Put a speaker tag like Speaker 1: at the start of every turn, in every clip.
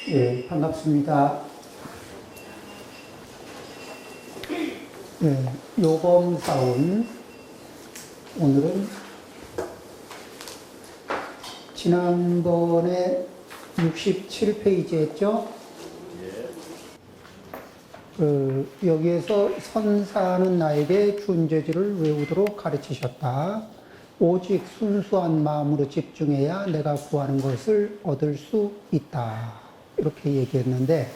Speaker 1: 예, 반갑습니다. 예, 요범사운. 오늘은 지난번에 67페이지 했죠? 여기에서 선사하는 나에게 준재주를 외우도록 가르치셨다. 오직 순수한 마음으로 집중해야 내가 구하는 것을 얻을 수 있다. 이렇게 얘기했는데,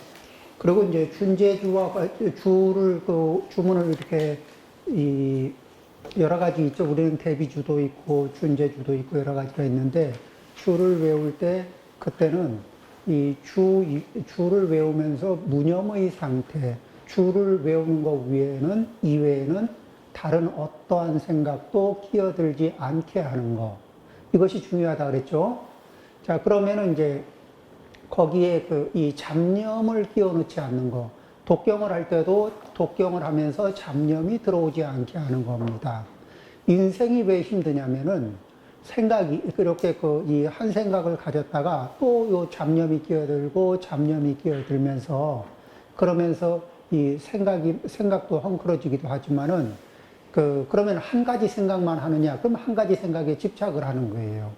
Speaker 1: 그리고 이제 준재주와 주를, 주문을 이렇게, 여러 가지 있죠. 우리는 대비주도 있고, 준재주도 있고, 여러 가지가 있는데, 주를 외울 때, 그때는 주를 외우면서 무념의 상태, 주를 외우는 것 이외에는 다른 어떠한 생각도 끼어들지 않게 하는 것. 이것이 중요하다 그랬죠. 자, 그러면은 이제 거기에 이 잡념을 끼워 넣지 않는 것. 독경을 할 때도 독경을 하면서 잡념이 들어오지 않게 하는 겁니다. 인생이 왜 힘드냐면은 생각이, 그렇게 이 한 생각을 가졌다가 또 요 잡념이 끼어들고 잡념이 끼어들면서 그러면서 이 생각도 헝클어지기도 하지만은 그러면 한 가지 생각만 하느냐? 그럼 한 가지 생각에 집착을 하는 거예요.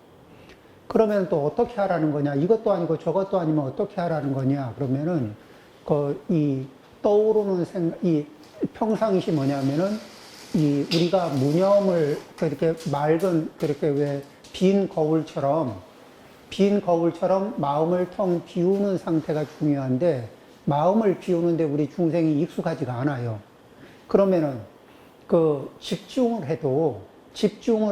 Speaker 1: 그러면 또 어떻게 하라는 거냐? 이것도 아니고 저것도 아니면 어떻게 하라는 거냐? 그러면은 이 떠오르는 이 평상시 뭐냐면은 우리가 무념을 그렇게 맑은 그렇게 왜 빈 거울처럼 마음을 텅 비우는 상태가 중요한데 마음을 비우는데 우리 중생이 익숙하지가 않아요. 그러면은 집중을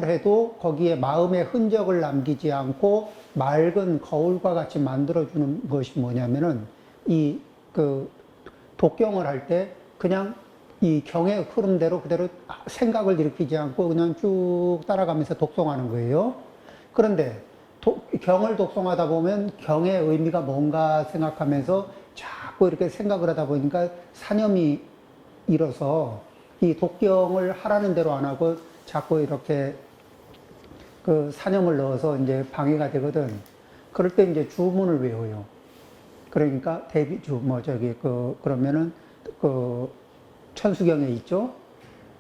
Speaker 1: 해도 거기에 마음의 흔적을 남기지 않고 맑은 거울과 같이 만들어주는 것이 뭐냐면은 독경을 할 때 그냥 이 경의 흐름대로 그대로 생각을 일으키지 않고 그냥 쭉 따라가면서 독송하는 거예요. 그런데 경을 독송하다 보면 경의 의미가 뭔가 생각하면서 자꾸 이렇게 생각을 하다 보니까 사념이 일어서 이 독경을 하라는 대로 안 하고 자꾸 이렇게 사념을 넣어서 이제 방해가 되거든. 그럴 때 이제 주문을 외워요. 그러니까 대비주, 그러면은 천수경에 있죠.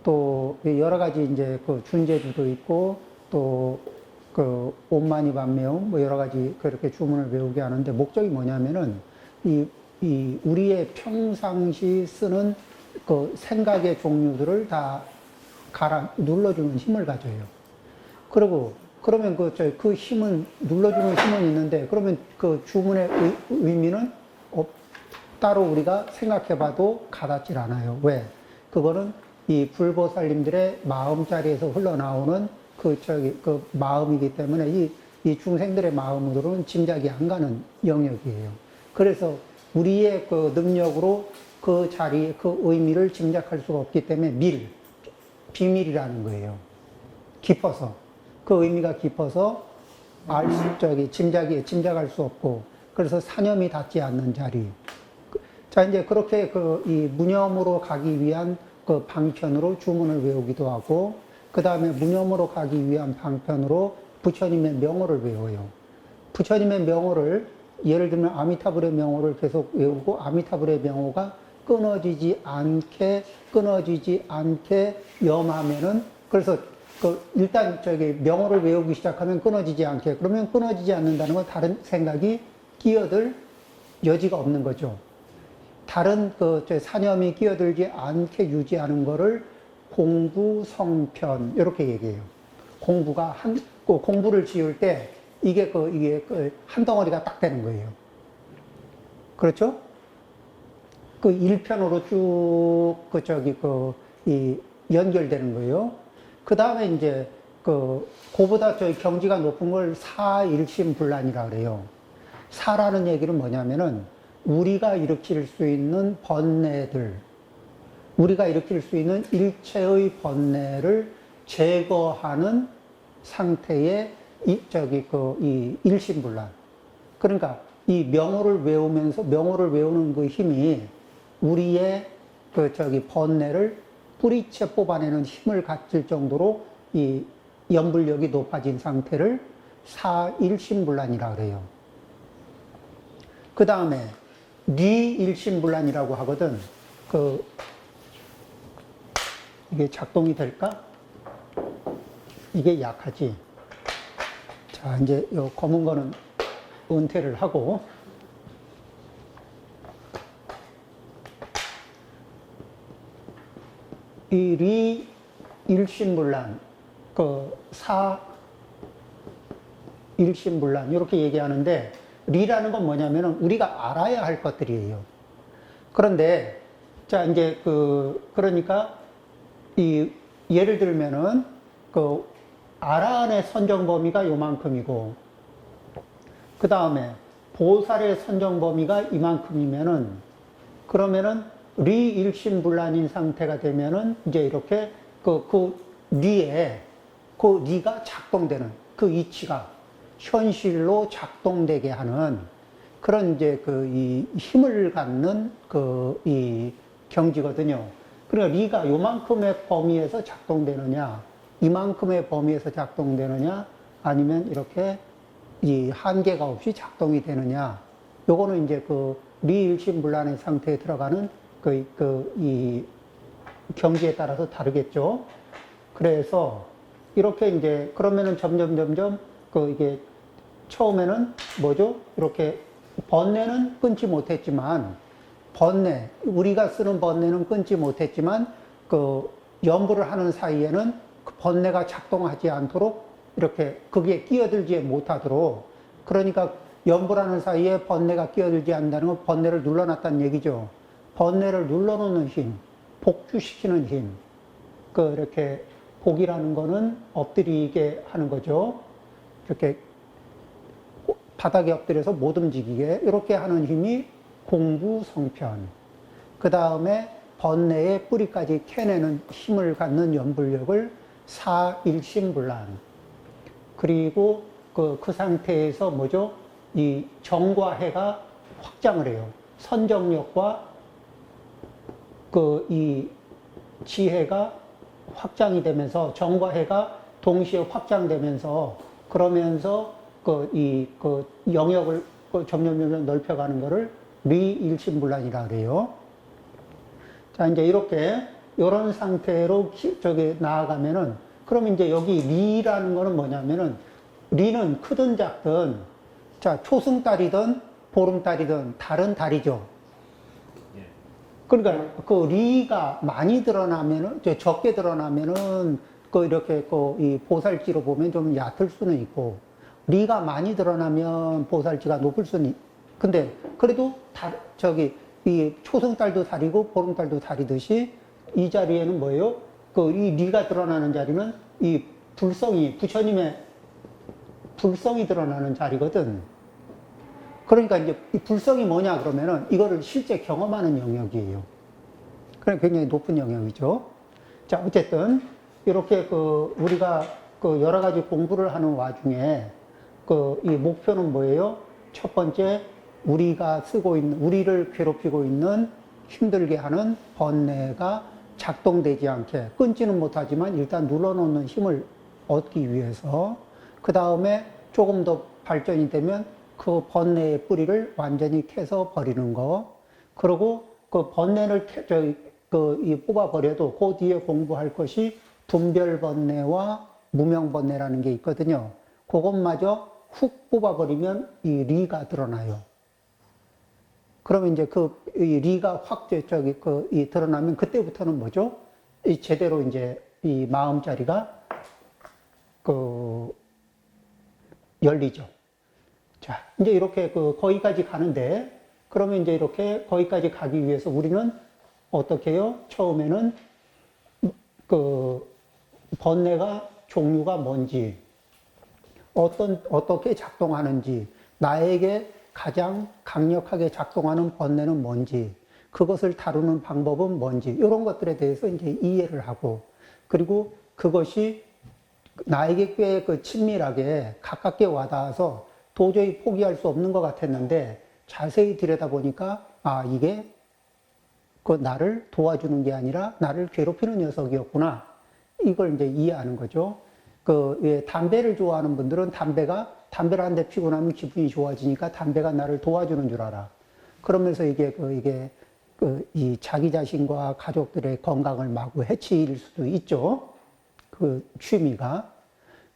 Speaker 1: 또 여러 가지 이제 준재주도 있고 또 옴마니 밤매움 여러 가지 그렇게 주문을 외우게 하는데 목적이 뭐냐면은 우리의 평상시 쓰는 생각의 종류들을 다 눌러주는 힘을 가져요. 그러면 그 힘은, 눌러주는 힘은 있는데, 그러면 그 주문의 의미는 따로 우리가 생각해 봐도 가닿질 않아요. 왜? 그거는 이 불보살님들의 마음자리에서 흘러나오는 그 마음이기 때문에 이 중생들의 마음으로는 짐작이 안 가는 영역이에요. 그래서 우리의 그 능력으로 그 자리, 그 의미를 짐작할 수가 없기 때문에 비밀이라는 거예요. 깊어서. 그 의미가 깊어서 짐작할 수 없고, 그래서 사념이 닿지 않는 자리. 자, 이제 그렇게 이 무념으로 가기 위한 그 방편으로 주문을 외우기도 하고, 그 다음에 무념으로 가기 위한 방편으로 부처님의 명호를 외워요. 부처님의 명호를, 예를 들면 아미타불의 명호를 계속 외우고, 아미타불의 명호가 끊어지지 않게 염하면은, 그래서 일단 명호를 외우기 시작하면 끊어지지 않게, 그러면 끊어지지 않는다는 건 다른 생각이 끼어들 여지가 없는 거죠. 다른 사념이 끼어들지 않게 유지하는 거를 공부성편, 이렇게 얘기해요. 공부를 지을 때 이게 한 덩어리가 딱 되는 거예요. 그렇죠? 그 일편으로 쭉 연결되는 거예요. 그 다음에 이제 그보다 경지가 높은 걸 사일심불란이라 그래요. 사라는 얘기는 뭐냐면은 우리가 일으킬 수 있는 번뇌들, 우리가 일으킬 수 있는 일체의 번뇌를 제거하는 상태의 이 일심불란. 그러니까 이 명호를 외우는 그 힘이 우리의 번뇌를 뿌리채 뽑아내는 힘을 갖출 정도로 이 연불력이 높아진 상태를 사일심불란이라 그래요. 그 다음에 리 일심불란이라고 하거든. 이게 작동이 될까? 이게 약하지. 자, 이제 요 검은 거는 은퇴를 하고, 이 리 일심불란, 사 일심불란, 이렇게 얘기하는데, 리라는 건 뭐냐면은 우리가 알아야 할 것들이에요. 그런데, 자, 이제 그러니까, 예를 들면은, 아라한의 선정 범위가 요만큼이고, 그 다음에 보살의 선정 범위가 이만큼이면은, 그러면은 리 일심불란인 상태가 되면은, 이제 이렇게 리에, 리가 작동되는 그 이치가 현실로 작동되게 하는 그런 이제 이 힘을 갖는 이 경지거든요. 그러니까 리가 요만큼의 범위에서 작동되느냐, 이만큼의 범위에서 작동되느냐, 아니면 이렇게 이 한계가 없이 작동이 되느냐, 요거는 이제 리 일심불란의 상태에 들어가는 이 경지에 따라서 다르겠죠. 그래서 이렇게 이제 그러면은 점점 이게 처음에는 뭐죠? 이렇게 번뇌는 끊지 못했지만 우리가 쓰는 번뇌는 끊지 못했지만 연부를 하는 사이에는 그 번뇌가 작동하지 않도록 이렇게 거기에 끼어들지 못하도록, 그러니까 연부를 하는 사이에 번뇌가 끼어들지 않는다는 건 번뇌를 눌러놨다는 얘기죠. 번뇌를 눌러놓는 힘, 복주시키는 힘, 이렇게 복이라는 거는 엎드리게 하는 거죠. 이렇게 바닥에 엎드려서 못 움직이게 이렇게 하는 힘이 공부성편. 그 다음에 번뇌의 뿌리까지 캐내는 힘을 갖는 연불력을 사일심불란. 그리고 그 상태에서 뭐죠? 이 정과 해가 확장을 해요. 선정력과 이 지혜가 확장이 되면서 정과 해가 동시에 확장되면서 그러면서 영역을 점점 넓혀가는 거를 리일심불란이라 그래요. 자, 이제 이렇게 이런 상태로 나아가면은, 그럼 이제 여기 리라는 거는 뭐냐면은, 리는 크든 작든, 자, 초승달이든 보름달이든 다른 달이죠. 그러니까 리가 많이 드러나면은, 적게 드러나면은 이렇게 이 보살지로 보면 좀 얕을 수는 있고, 리가 많이 드러나면 보살지가 높을 수는 근데 그래도 이 초승달도 달이고 보름달도 달이듯이 이 자리에는 뭐예요? 이 리가 드러나는 자리는 이 부처님의 불성이 드러나는 자리거든. 그러니까 이제 이 불성이 뭐냐 그러면은 이거를 실제 경험하는 영역이에요. 그러니까 굉장히 높은 영역이죠. 자, 어쨌든 이렇게 우리가 여러 가지 공부를 하는 와중에 이 목표는 뭐예요? 첫 번째, 우리를 괴롭히고 있는 힘들게 하는 번뇌가 작동되지 않게, 끊지는 못하지만 일단 눌러놓는 힘을 얻기 위해서, 그 다음에 조금 더 발전이 되면 그 번뇌의 뿌리를 완전히 캐서 버리는 거. 그리고 그 번뇌를 뽑아버려도 그 뒤에 공부할 것이 분별번뇌와 무명번뇌라는 게 있거든요. 그것마저 훅 뽑아버리면 이 리가 드러나요. 그러면 이제 이 리가 확 드러나면 그때부터는 뭐죠? 제대로 이제 이 마음자리가 열리죠. 자, 이제 이렇게 거기까지 가는데, 그러면 이제 이렇게 거기까지 가기 위해서 우리는 어떻게 해요? 처음에는 번뇌가 종류가 뭔지, 어떻게 작동하는지, 나에게 가장 강력하게 작동하는 번뇌는 뭔지, 그것을 다루는 방법은 뭔지, 이런 것들에 대해서 이제 이해를 하고, 그리고 그것이 나에게 꽤 친밀하게 가깝게 와닿아서 도저히 포기할 수 없는 것 같았는데 자세히 들여다보니까 이게 나를 도와주는 게 아니라 나를 괴롭히는 녀석이었구나. 이걸 이제 이해하는 거죠. 담배를 좋아하는 분들은 담배가 담배를 한 대 피고 나면 기분이 좋아지니까 담배가 나를 도와주는 줄 알아. 그러면서 이 자기 자신과 가족들의 건강을 마구 해칠 수도 있죠. 그 취미가.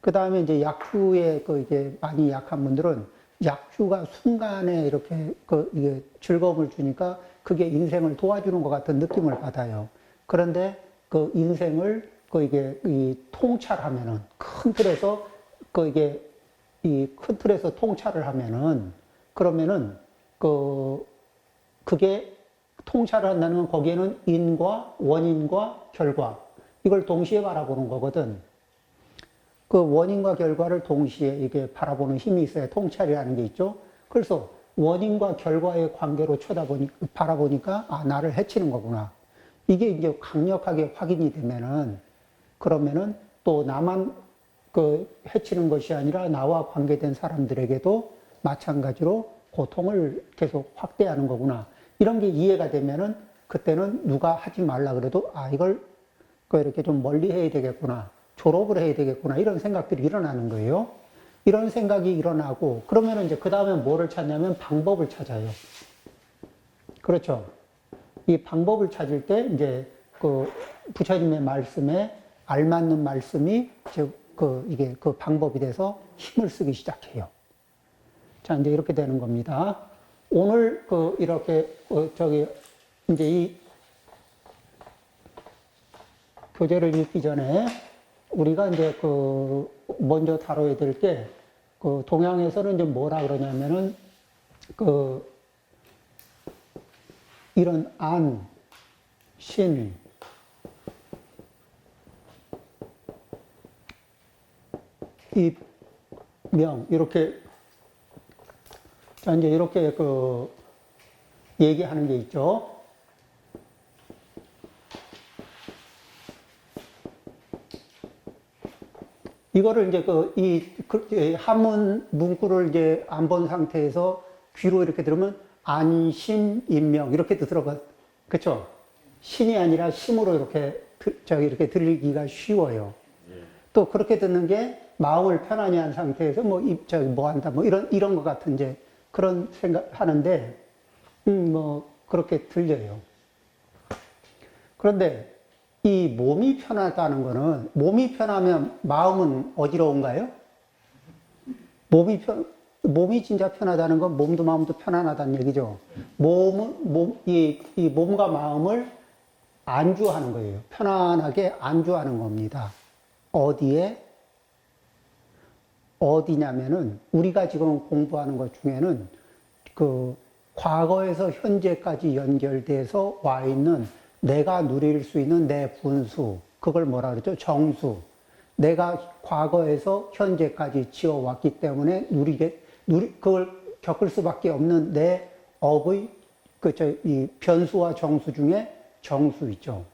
Speaker 1: 그 다음에 이제 약주에 이게 많이 약한 분들은 약주가 순간에 이게 즐거움을 주니까 그게 인생을 도와주는 것 같은 느낌을 받아요. 그런데 그 인생을 이 통찰하면은 큰 틀에서 이 큰 틀에서 통찰을 하면은 그러면은 그게 통찰을 한다는 건 거기에는 인과 원인과 결과 이걸 동시에 바라보는 거거든. 그 원인과 결과를 동시에 이게 바라보는 힘이 있어야 통찰이라는 게 있죠. 그래서 원인과 결과의 관계로 바라보니까 아, 나를 해치는 거구나. 이게 이제 강력하게 확인이 되면은 그러면은 또 나만 해치는 것이 아니라 나와 관계된 사람들에게도 마찬가지로 고통을 계속 확대하는 거구나. 이런 게 이해가 되면은 그때는 누가 하지 말라 그래도 아, 이걸 이렇게 좀 멀리 해야 되겠구나. 졸업을 해야 되겠구나. 이런 생각들이 일어나는 거예요. 이런 생각이 일어나고 그러면은 이제 그 다음에 뭐를 찾냐면 방법을 찾아요. 그렇죠. 이 방법을 찾을 때 이제 부처님의 말씀에 알맞는 말씀이 이게 그 방법이 돼서 힘을 쓰기 시작해요. 자, 이제 이렇게 되는 겁니다. 오늘 이렇게 이제 이 교재를 읽기 전에 우리가 이제 먼저 다뤄야 될 게 동양에서는 이제 뭐라 그러냐면은 이런 안, 신, 입, 명 이렇게 자 이제 이렇게 얘기하는 게 있죠. 이거를 이제 이 한문 문구를 이제 안 본 상태에서 귀로 이렇게 들으면 안심 인명 이렇게 들어가 그렇죠? 신이 아니라 심으로 이렇게 들리기가 쉬워요. 또 그렇게 듣는 게 마음을 편안히 한 상태에서 뭐 한다 뭐 이런 것 같은 이제 그런 생각 하는데 뭐 그렇게 들려요. 그런데 이 몸이 편하다는 거는 몸이 편하면 마음은 어지러운가요? 몸이 진짜 편하다는 건 몸도 마음도 편안하다는 얘기죠. 이 몸과 마음을 안주하는 거예요. 편안하게 안주하는 겁니다. 어디냐면은 우리가 지금 공부하는 것 중에는 과거에서 현재까지 연결돼서 와 있는 내가 누릴 수 있는 내 분수, 그걸 뭐라 그러죠? 정수. 내가 과거에서 현재까지 지어왔기 때문에 그걸 겪을 수밖에 없는 내 업의 이 변수와 정수 중에 정수 있죠.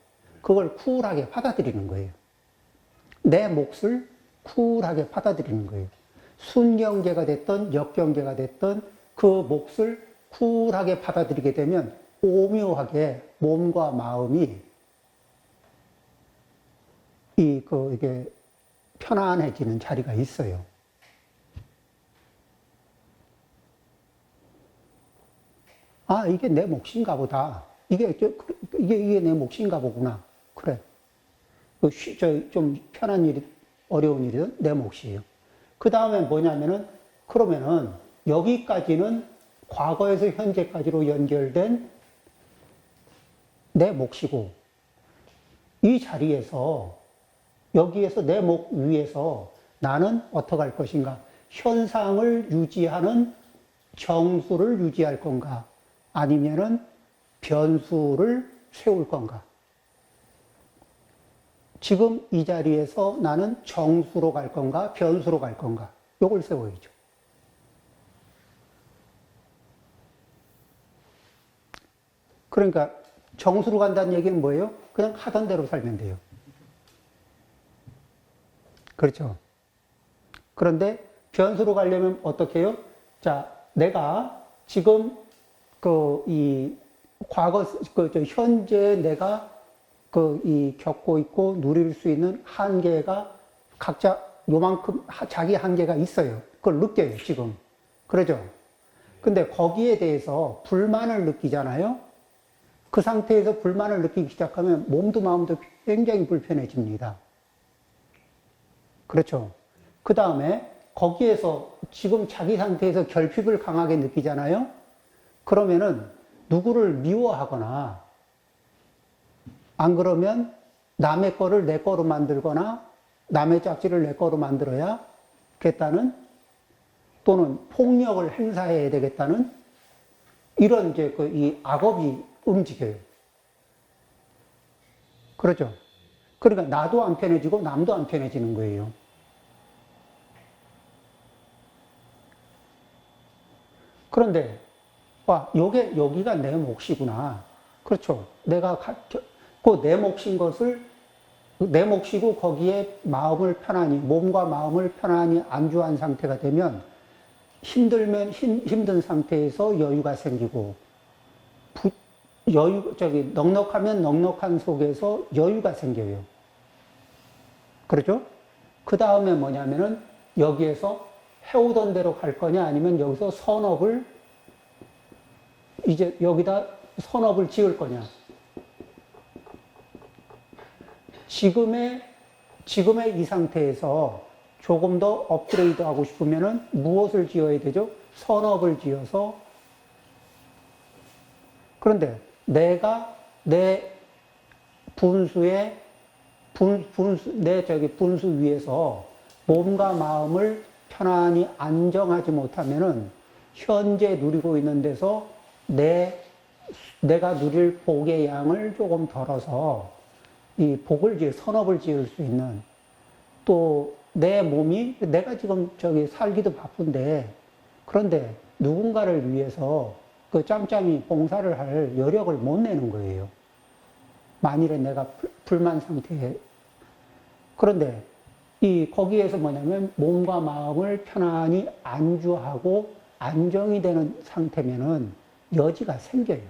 Speaker 1: 그걸 쿨하게 받아들이는 거예요. 내 몫을 쿨하게 받아들이는 거예요. 순경계가 됐던 역경계가 됐던 그 몫을 쿨하게 받아들이게 되면 오묘하게 몸과 마음이 이게 편안해지는 자리가 있어요. 아, 이게 내 몫인가 보다. 이게 내 몫인가 보구나. 그래. 좀 편한 일이, 어려운 일이든 내 몫이에요. 그 다음에 뭐냐면은, 그러면은, 여기까지는 과거에서 현재까지로 연결된 내 몫이고, 이 자리에서, 여기에서 내 몫 위에서 나는 어떻게 할 것인가? 현상을 유지하는 정수를 유지할 건가? 아니면은 변수를 세울 건가? 지금 이 자리에서 나는 정수로 갈 건가? 변수로 갈 건가? 요걸 세워야죠. 그러니까 정수로 간다는 얘기는 뭐예요? 그냥 하던 대로 살면 돼요. 그렇죠. 그런데 변수로 가려면 어떻게 해요? 자, 내가 지금 이 과거, 현재 내가 이 겪고 있고 누릴 수 있는 한계가 각자 요만큼 자기 한계가 있어요. 그걸 느껴요, 지금. 그러죠? 근데 거기에 대해서 불만을 느끼잖아요? 그 상태에서 불만을 느끼기 시작하면 몸도 마음도 굉장히 불편해집니다. 그렇죠? 그 다음에 거기에서 지금 자기 상태에서 결핍을 강하게 느끼잖아요? 그러면은 누구를 미워하거나 안 그러면 남의 거를 내 거로 만들거나 남의 짝지를 내 거로 만들어야겠다는 또는 폭력을 행사해야 되겠다는 이런 이제 이 악업이 움직여요. 그렇죠? 그러니까 나도 안 편해지고 남도 안 편해지는 거예요. 그런데 와, 여기가 내 몫이구나. 그렇죠? 그 내 몫인 것을 내 몫이고 거기에 마음을 편안히 몸과 마음을 편안히 안주한 상태가 되면 힘들면 힘든 상태에서 여유가 생기고 넉넉하면 넉넉한 속에서 여유가 생겨요. 그렇죠? 그 다음에 뭐냐면은 여기에서 해오던 대로 갈 거냐 아니면 여기서 이제 여기다 선업을 지을 거냐. 지금의 이 상태에서 조금 더 업그레이드 하고 싶으면은 무엇을 지어야 되죠? 선업을 지어서. 그런데 내가 내 분수 위에서 몸과 마음을 편안히 안정하지 못하면은 현재 누리고 있는 데서 내가 누릴 복의 양을 조금 덜어서 이 선업을 지을 수 있는 또 내 몸이 내가 지금 살기도 바쁜데 그런데 누군가를 위해서 그 짬짬이 봉사를 할 여력을 못 내는 거예요. 만일에 내가 불만 상태에. 그런데 거기에서 뭐냐면 몸과 마음을 편안히 안주하고 안정이 되는 상태면은 여지가 생겨요.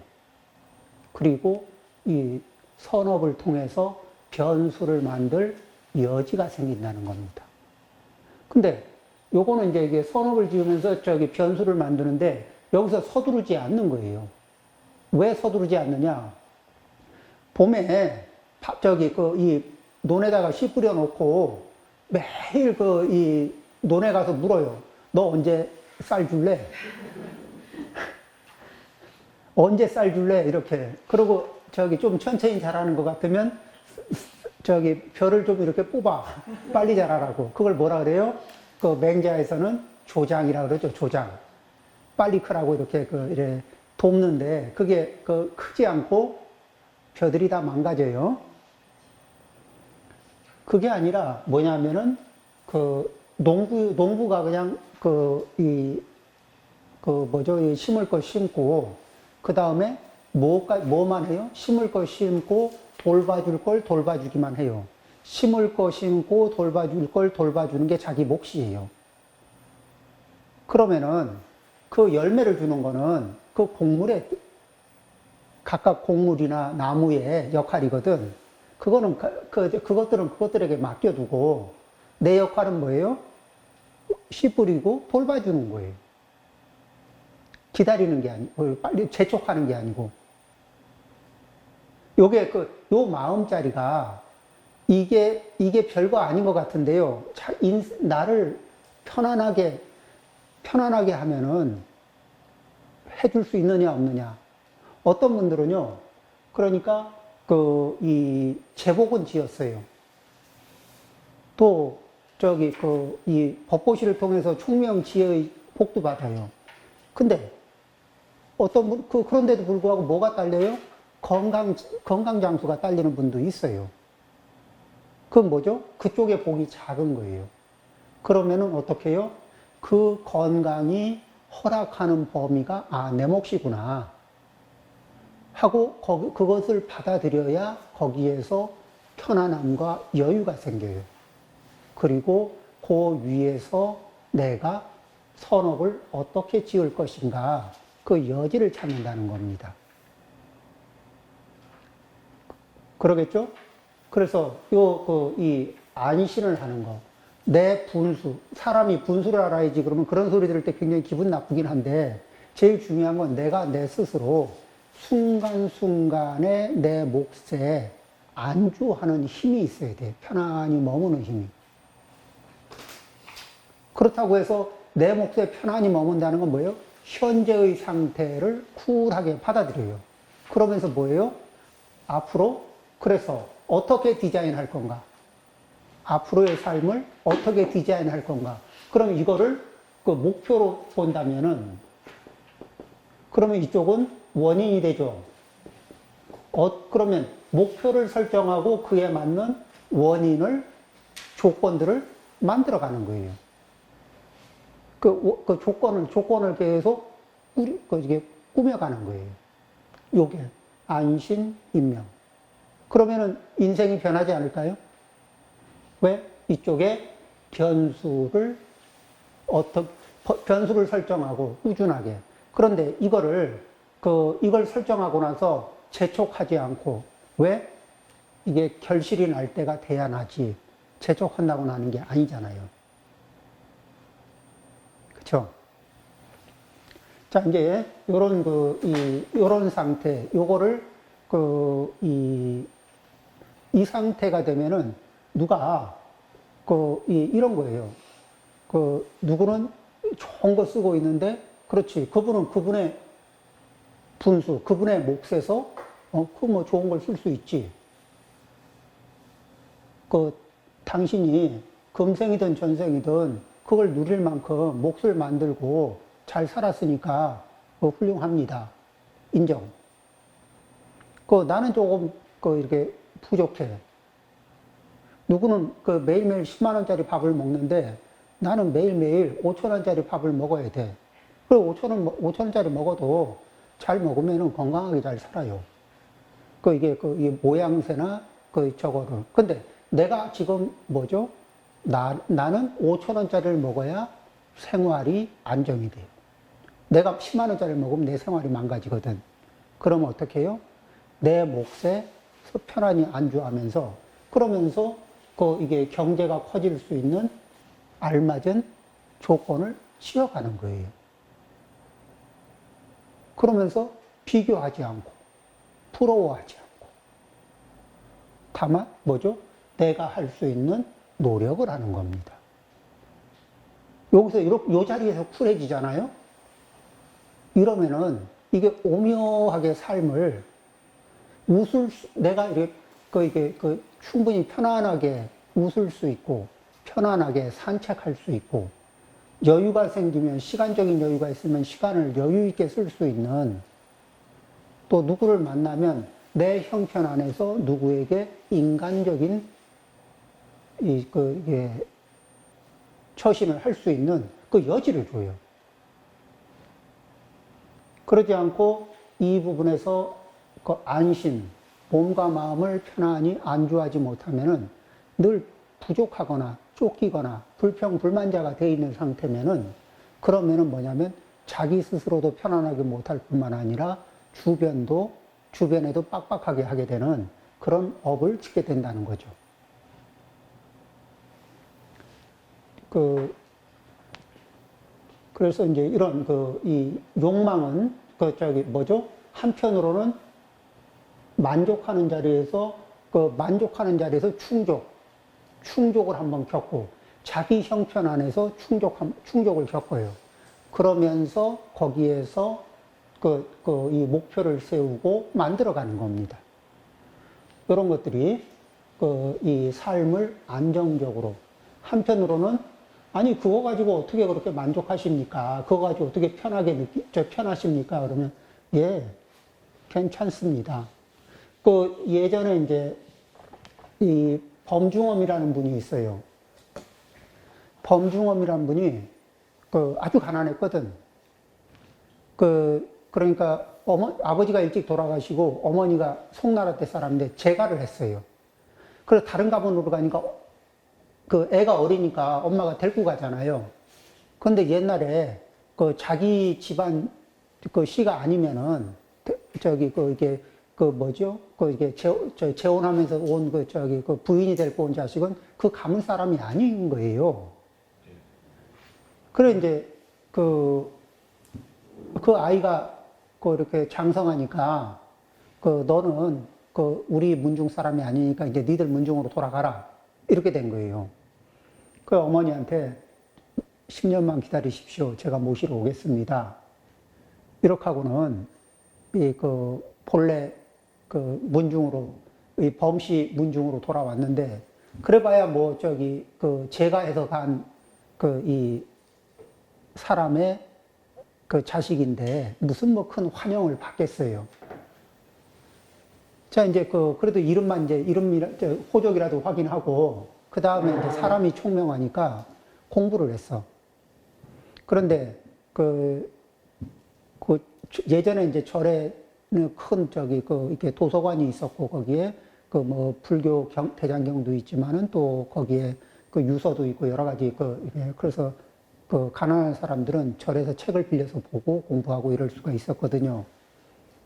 Speaker 1: 그리고 이 선업을 통해서 변수를 만들 여지가 생긴다는 겁니다. 근데 요거는 이제 이게 선업을 지으면서 변수를 만드는데 여기서 서두르지 않는 거예요. 왜 서두르지 않느냐? 봄에 이 논에다가 씨 뿌려놓고 매일 이 논에 가서 물어요. 너 언제 쌀 줄래? 언제 쌀 줄래? 이렇게. 그리고 좀 천천히 자라는 것 같으면 벼를 좀 이렇게 뽑아. 빨리 자라라고. 그걸 뭐라 그래요? 그 맹자에서는 조장이라 그러죠. 조장. 빨리 크라고 이렇게 돕는데 그게 크지 않고 벼들이 다 망가져요. 그게 아니라 뭐냐면은 농부가 그냥 심을 거 심고 그 다음에 뭐만 해요? 심을 거 심고 돌봐줄 걸 돌봐주기만 해요. 심을 거 심고 돌봐줄 걸 돌봐주는 게 자기 몫이에요. 그러면은 그 열매를 주는 거는 각각 곡물이나 나무의 역할이거든. 그거는 그것들은 그것들에게 맡겨두고 내 역할은 뭐예요? 씨 뿌리고 돌봐주는 거예요. 기다리는 게 아니고 빨리 재촉하는 게 아니고. 요 마음자리가 이게 별거 아닌 것 같은데요. 나를 편안하게 하면은 해줄 수 있느냐 없느냐. 어떤 분들은요. 그러니까 이 제복은 지었어요. 또 이 법보시를 통해서 총명지혜의 복도 받아요. 근데 그런데도 불구하고 뭐가 딸려요? 건강 장수가 딸리는 분도 있어요. 그건 뭐죠? 그쪽의 복이 작은 거예요. 그러면은 어떻게 해요? 그 건강이 허락하는 범위가 내 몫이구나 하고 그것을 받아들여야 거기에서 편안함과 여유가 생겨요. 그리고 그 위에서 내가 선업을 어떻게 지을 것인가 그 여지를 찾는다는 겁니다. 그러겠죠? 그래서 이 안신을 하는 거, 내 분수, 사람이 분수를 알아야지. 그러면 그런 소리 들을 때 굉장히 기분 나쁘긴 한데, 제일 중요한 건 내가 내 스스로 순간순간에 내 몫에 안주하는 힘이 있어야 돼. 편안히 머무는 힘이. 그렇다고 해서 내 몫에 편안히 머문다는 건 뭐예요? 현재의 상태를 쿨하게 받아들여요. 그러면서 뭐예요? 앞으로, 그래서 어떻게 디자인할 건가? 앞으로의 삶을 어떻게 디자인할 건가? 그럼 이거를 그 목표로 본다면은, 그러면 이쪽은 원인이 되죠. 그러면 목표를 설정하고 그에 맞는 원인을, 조건들을 만들어가는 거예요. 그 조건을 계속 이게 꾸며가는 거예요. 요게 안신, 임명. 그러면은 인생이 변하지 않을까요? 왜? 이쪽에 변수를 변수를 설정하고 꾸준하게. 그런데 이걸 설정하고 나서 재촉하지 않고, 왜? 이게 결실이 날 때가 돼야 나지. 재촉한다고 나는 게 아니잖아요. 그쵸? 자, 이제, 요런 상태, 요거를, 이 상태가 되면은, 누가, 이런 거예요. 누구는 좋은 거 쓰고 있는데, 그렇지. 그분은 그분의 분수, 그분의 몫에서, 좋은 걸 쓸 수 있지. 당신이 금생이든 전생이든 그걸 누릴 만큼 몫을 만들고 잘 살았으니까, 훌륭합니다. 인정. 나는 조금, 이렇게 부족해. 누구는 매일매일 10만 원짜리 밥을 먹는데 나는 매일매일 5천 원짜리 밥을 먹어야 돼. 그리고 5천 원짜리 먹어도 잘 먹으면 건강하게 잘 살아요. 이게 모양새나 저거를. 근데 내가 지금 뭐죠? 나는 5천 원짜리를 먹어야 생활이 안정이 돼요. 내가 10만 원짜리를 먹으면 내 생활이 망가지거든. 그러면 어떻게 해요? 내 몫에 편안히 안주하면서, 그러면서 이게 경제가 커질 수 있는 알맞은 조건을 취해가는 거예요. 그러면서 비교하지 않고, 부러워하지 않고, 다만 뭐죠? 내가 할 수 있는 노력을 하는 겁니다. 여기서 요 자리에서 쿨해지잖아요? 이러면은 이게 오묘하게 삶을 내가 이게 충분히 편안하게 웃을 수 있고, 편안하게 산책할 수 있고, 여유가 생기면, 시간적인 여유가 있으면 시간을 여유 있게 쓸 수 있는, 또 누구를 만나면 내 형편 안에서 누구에게 인간적인 이게 처신을 할 수 있는 그 여지를 줘요. 그러지 않고 이 부분에서 안심, 몸과 마음을 편안히 안주하지 못하면은 늘 부족하거나 쫓기거나 불평불만자가 되어 있는 상태면은, 그러면은 뭐냐면 자기 스스로도 편안하게 못할 뿐만 아니라 주변에도 빡빡하게 하게 되는 그런 업을 짓게 된다는 거죠. 그래서 이제 이런 이 욕망은 한편으로는 만족하는 자리에서 충족을 한번 겪고, 자기 형편 안에서 충족을 겪어요. 그러면서 거기에서 이 목표를 세우고 만들어가는 겁니다. 이런 것들이 이 삶을 안정적으로, 한편으로는 아니 그거 가지고 어떻게 그렇게 만족하십니까? 그거 가지고 어떻게 편하십니까? 그러면 예, 괜찮습니다. 예전에 이제 이 범중엄이라는 분이 있어요. 범중엄이라는 분이 아주 가난했거든. 그러니까 아버지가 일찍 돌아가시고 어머니가 송나라 때 사람인데 재가를 했어요. 그래서 다른 가문으로 가니까 애가 어리니까 엄마가 데리고 가잖아요. 근데 옛날에 자기 집안 씨가 아니면은 이게 그 뭐죠? 그 이게 재혼하면서 온 그 저기 그 부인이 데리고 온 자식은 그 가문 사람이 아닌 거예요. 그래 이제 그 아이가 그 이렇게 장성하니까 그 너는 그 우리 문중 사람이 아니니까 이제 니들 문중으로 돌아가라 이렇게 된 거예요. 그 어머니한테 10년만 기다리십시오. 제가 모시러 오겠습니다. 이렇게 하고는 이 그 본래 그 문중으로 이 범씨 문중으로 돌아왔는데 그래봐야 뭐 저기 그 제가해서 간 그 이 사람의 그 자식인데 무슨 뭐 큰 환영을 받겠어요. 자 이제 그래도 이름만 이제 호적이라도 확인하고 그 다음에 이제 사람이 총명하니까 공부를 했어. 그런데 예전에 이제 절에 큰 이렇게 도서관이 있었고 거기에 그 뭐 불교 대장경도 있지만은 또 거기에 그 유서도 있고 여러 가지 그래서 그 가난한 사람들은 절에서 책을 빌려서 보고 공부하고 이럴 수가 있었거든요.